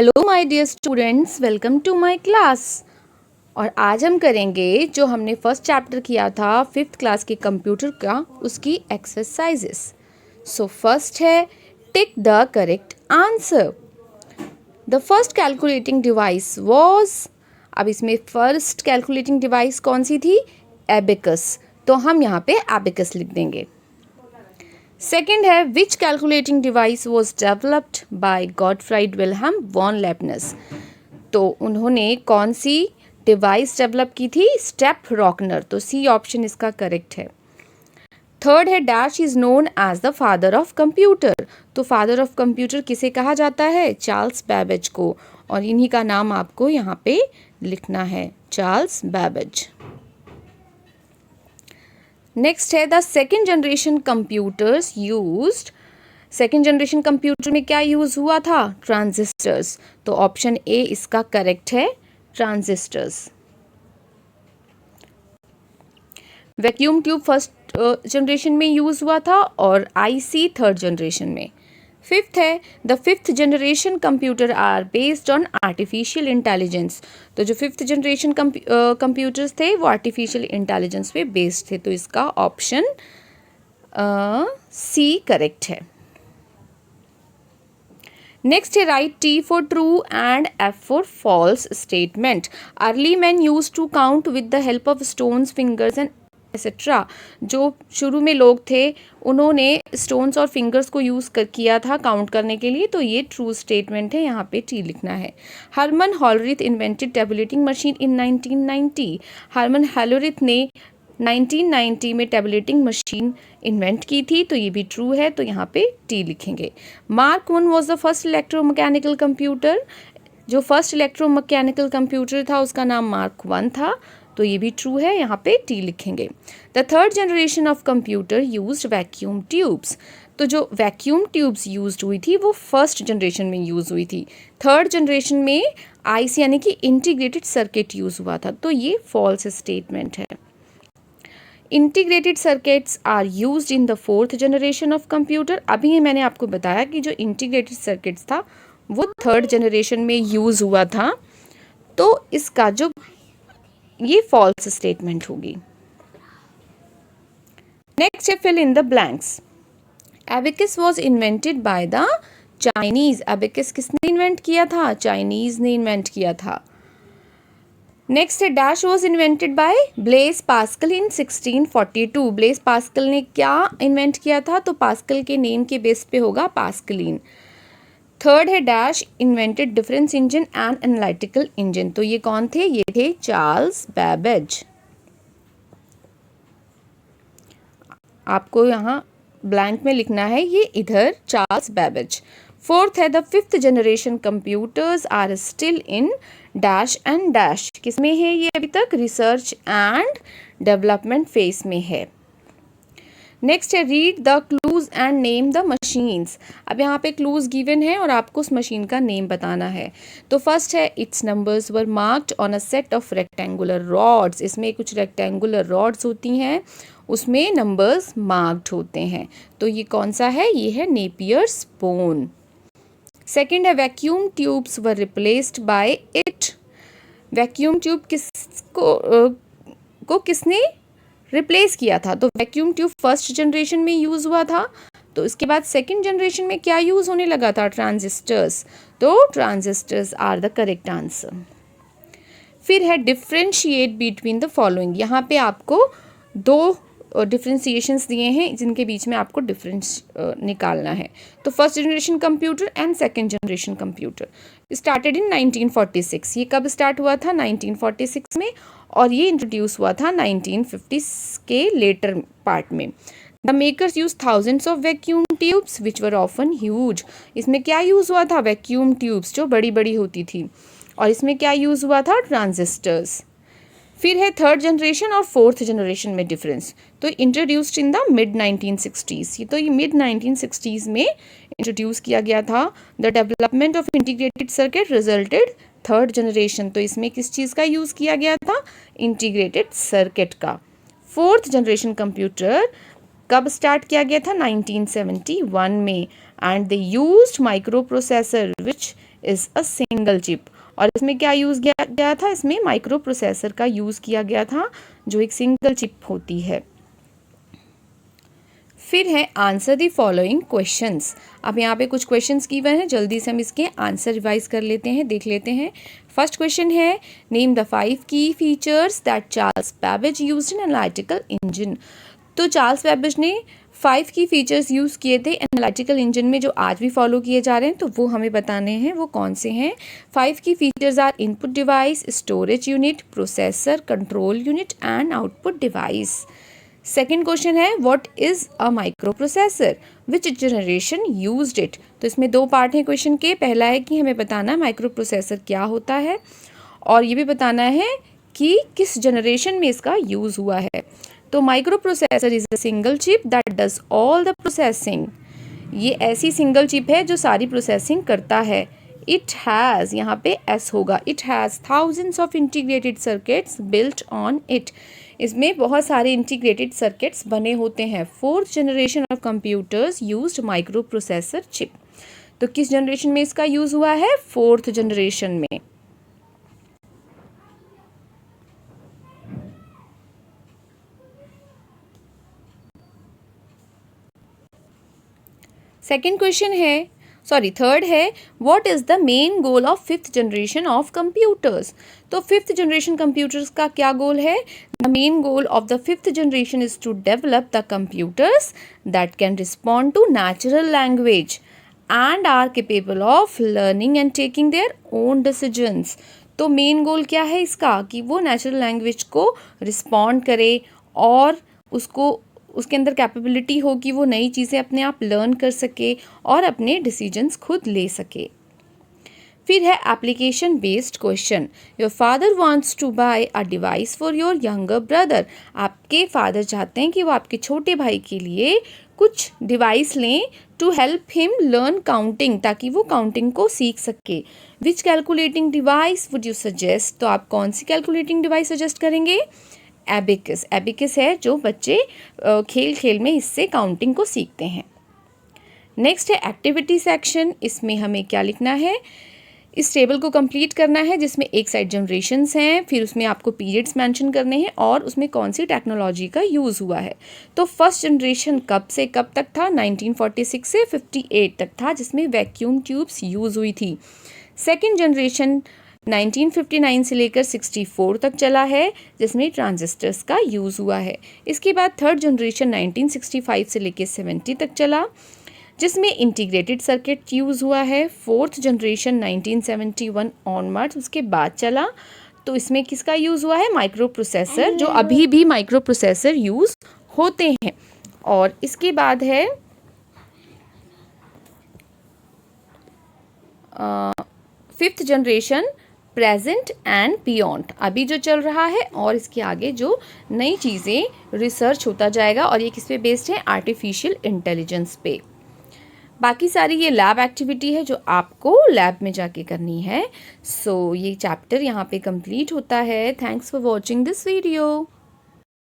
Hello my dear students, welcome to my class. और आज हम करेंगे जो हमने फर्स्ट चैप्टर किया था फिफ्थ क्लास के कंप्यूटर का, उसकी एक्सरसाइजेस। सो फर्स्ट है tick the correct answer. The first calculating device was, अब इसमें फर्स्ट कैलकुलेटिंग डिवाइस कौन सी थी? एबेकस, तो हम यहाँ पे एबेकस लिख देंगे। सेकेंड है which calculating device was developed by Gottfried Wilhelm von Leibniz, तो उन्होंने कौन सी डिवाइस डेवलप की थी? स्टेप रॉकनर, तो सी ऑप्शन इसका करेक्ट है। थर्ड है dash is known as the father of computer, तो फादर ऑफ कंप्यूटर किसे कहा जाता है? चार्ल्स बैबेज को, और इन्हीं का नाम आपको यहाँ पे लिखना है, चार्ल्स बैबेज। नेक्स्ट है the second generation computers used, second generation computer में क्या यूज हुआ था? ट्रांजिस्टर्स, तो ऑप्शन ए इसका करेक्ट है, transistors. Vacuum tube first generation में यूज हुआ था और आईसी थर्ड जनरेशन में। फिफ्थ है the fifth generation computer are based on artificial intelligence, तो जो फिफ्थ जनरेशन कंप्यूटर्स थे वो आर्टिफिशियल इंटेलिजेंस पे बेस्ड थे, तो इसका ऑप्शन सी करेक्ट है। नेक्स्ट है right T for true and F for false statement. Early man use to count with the help of stones, fingers and etcetera, जो शुरू में लोग थे उन्होंने स्टोन्स और फिंगर्स को यूज़ किया था काउंट करने के लिए, तो ये ट्रू स्टेटमेंट है, यहाँ पे टी लिखना है। Herman Hollerith invented tabulating machine in 1990, Herman Hollerith ने 1990 में टैबुलेटिंग मशीन इन्वेंट की थी, तो ये भी ट्रू है, तो यहाँ पे टी लिखेंगे। Mark one was the first electromechanical computer, जो फर्स्ट इलेक्ट्रोमैकेनिकल कंप्यूटर था उसका नाम मार्क वन था, तो ये भी ट्रू है, यहाँ पे टी लिखेंगे। The third generation of computer used vacuum tubes, तो जो वैक्यूम ट्यूब्स यूज्ड हुई थी वो फर्स्ट जनरेशन में यूज हुई थी। थर्ड जनरेशन में आईसी यानी कि इंटीग्रेटेड सर्किट यूज हुआ था, तो ये फॉल्स स्टेटमेंट है। Integrated circuits are used in the fourth generation of computer, अभी मैंने आपको बताया कि जो इंटीग्रेटेड सर्किट्स था वो थर्ड जनरेशन में यूज हुआ था, तो इसका जो ये फॉल्स स्टेटमेंट होगी। नेक्स्ट है fill in the blanks. Abacus was invented by the Chinese, abacus किसने इन्वेंट किया था? चाइनीज ने इन्वेंट किया था। नेक्स्ट है dash was invented by Blaise Pascal in 1642, Blaise Pascal ने क्या इन्वेंट किया था? तो पास्कल के नेम के बेस पे होगा पास्कलिन। थर्ड है dash invented difference engine and analytical engine, तो ये कौन थे? ये थे चार्ल्स बैबेज। आपको यहाँ ब्लैंक में लिखना है, ये इधर चार्ल्स बैबेज। फोर्थ है the fifth generation computers are still in dash and dash, किसमें है ये अभी तक? रिसर्च एंड डेवलपमेंट फेज में है। नेक्स्ट है read the clues and name the machines, अब यहाँ पे क्लूज गिवन है और आपको उस मशीन का नेम बताना है। तो फर्स्ट है it's numbers were marked on a set of rectangular rods, इसमें कुछ रेक्टेंगुलर रॉड्स होती हैं, उसमें नंबर्स मार्क्ड होते हैं, तो ये कौन सा है? ये है नेपियर्स बोन। सेकेंड है vacuum tubes were replaced by it, vacuum tube को किसने रिप्लेस किया था? तो वैक्यूम ट्यूब फर्स्ट जनरेशन में यूज हुआ था, तो इसके बाद सेकंड जनरेशन में क्या यूज होने लगा था? ट्रांजिस्टर्स, तो transistors are the correct answer. फिर है डिफ्रेंशिएट बिटवीन द फॉलोइंग, यहाँ पे आपको दो डिफ्रेंशिएशंस दिए हैं जिनके बीच में आपको डिफरेंस निकालना है। तो first generation computer and second generation computer started in 1946, ये कब स्टार्ट हुआ था? 1946 में, और ये इंट्रोड्यूस हुआ था 1950 के लेटर पार्ट में। The makers use thousands of vacuum tubes which were often huge, इसमें क्या यूज हुआ था? वैक्यूम ट्यूब्स जो बड़ी बड़ी होती थी, और इसमें क्या यूज हुआ था? ट्रांजिस्टर्स। फिर है थर्ड जनरेशन और फोर्थ जनरेशन में डिफरेंस, तो introduced in the mid 1960s, ये तो ये मिड 1960s में इंट्रोड्यूस किया गया था। The development of integrated circuit resulted third generation, तो इसमें किस चीज़ का यूज़ किया गया था? इंटीग्रेटेड सर्किट का। फोर्थ जनरेशन कंप्यूटर कब स्टार्ट किया गया था? 1971 में, and they used micro processor which is a single chip. और इसमें क्या यूज़ किया गया था, इसमें माइक्रो प्रोसेसर का यूज़ किया गया था जो एक सिंगल चिप होती है। फिर है आंसर द फॉलोइंग क्वेश्चंस। अब यहाँ पे कुछ क्वेश्चंस गिवन हैं, जल्दी से हम इसके आंसर रिवाइज कर लेते हैं, देख लेते हैं। फर्स्ट क्वेश्चन है नेम द 5 की features that Charles Babbage used in analytical engine. तो चार्ल्स बैबेज ने 5 की फीचर्स यूज़ किए थे एनालिटिकल इंजन में, जो आज भी फॉलो किए जा रहे हैं, तो वो हमें बताने हैं वो कौन से हैं। 5 की features are input device, storage unit, processor, control unit and output device. Second question है what is a microprocessor, which generation used it. तो इसमें दो पार्ट हैं क्वेश्चन के। पहला है कि हमें बताना है माइक्रो प्रोसेसर क्या होता है, और ये भी बताना है कि किस जनरेशन में इसका यूज़ हुआ है। तो micro processor is a single chip that does all the processing. ये ऐसी सिंगल चिप है जो सारी प्रोसेसिंग करता है। इट हैज़, यहाँ पे एस होगा, it has thousands of integrated circuits built on it. इसमें बहुत सारे इंटीग्रेटेड सर्किट्स बने होते हैं। Fourth generation of computers used micro processor chip. तो किस जनरेशन में इसका यूज़ हुआ है, फोर्थ जनरेशन में। सेकेंड क्वेश्चन है, थर्ड है what is the main goal of fifth generation of computers. तो फिफ्थ जनरेशन कंप्यूटर्स का क्या गोल है, the main goal of the fifth generation is to develop the computers that can respond to natural language and are capable of learning and taking their own decisions. तो main goal क्या है इसका, कि वो natural language को respond करे और उसको उसके अंदर कैपेबिलिटी हो कि वो नई चीज़ें अपने आप लर्न कर सके और अपने डिसीजंस खुद ले सके। फिर है application based question. Your father wants to buy a device for your younger brother. आपके फादर चाहते हैं कि वो आपके छोटे भाई के लिए कुछ डिवाइस लें to help him learn counting, ताकि वो काउंटिंग को सीख सके। Which calculating device would you suggest. तो आप कौन सी कैलकुलेटिंग डिवाइस सजेस्ट करेंगे, एबिकस। एबिकस है जो बच्चे खेल खेल में इससे काउंटिंग को सीखते हैं। नेक्स्ट है एक्टिविटी सेक्शन। इसमें हमें क्या लिखना है, इस टेबल को कंप्लीट करना है जिसमें एक साइड जनरेशन्स हैं, फिर उसमें आपको पीरियड्स मेंशन करने हैं और उसमें कौन सी टेक्नोलॉजी का यूज़ हुआ है। तो फर्स्ट जनरेशन कब से कब तक था, 1946 से 58 तक था, जिसमें वैक्यूम ट्यूब्स यूज़ हुई थी। सेकेंड जनरेशन 1959 से लेकर 64 तक चला है, जिसमें ट्रांजिस्टर्स का यूज़ हुआ है। इसके बाद थर्ड जनरेशन 1965 से लेकर 70 तक चला, जिसमें इंटीग्रेटेड सर्किट यूज़ हुआ है। फोर्थ जनरेशन 1971 ऑनवर्ड्स उसके बाद चला, तो इसमें किसका यूज़ हुआ है, माइक्रो प्रोसेसर, जो अभी भी माइक्रो प्रोसेसर यूज़ होते हैं। और इसके बाद है fifth generation present and beyond, अभी जो चल रहा है और इसके आगे जो नई चीज़ें रिसर्च होता जाएगा, और ये किस पे बेस्ड है, आर्टिफिशियल इंटेलिजेंस पे। बाकी सारी ये लैब एक्टिविटी है जो आपको लैब में जाके करनी है। सो ये चैप्टर यहाँ पे कंप्लीट होता है। Thanks for watching this video.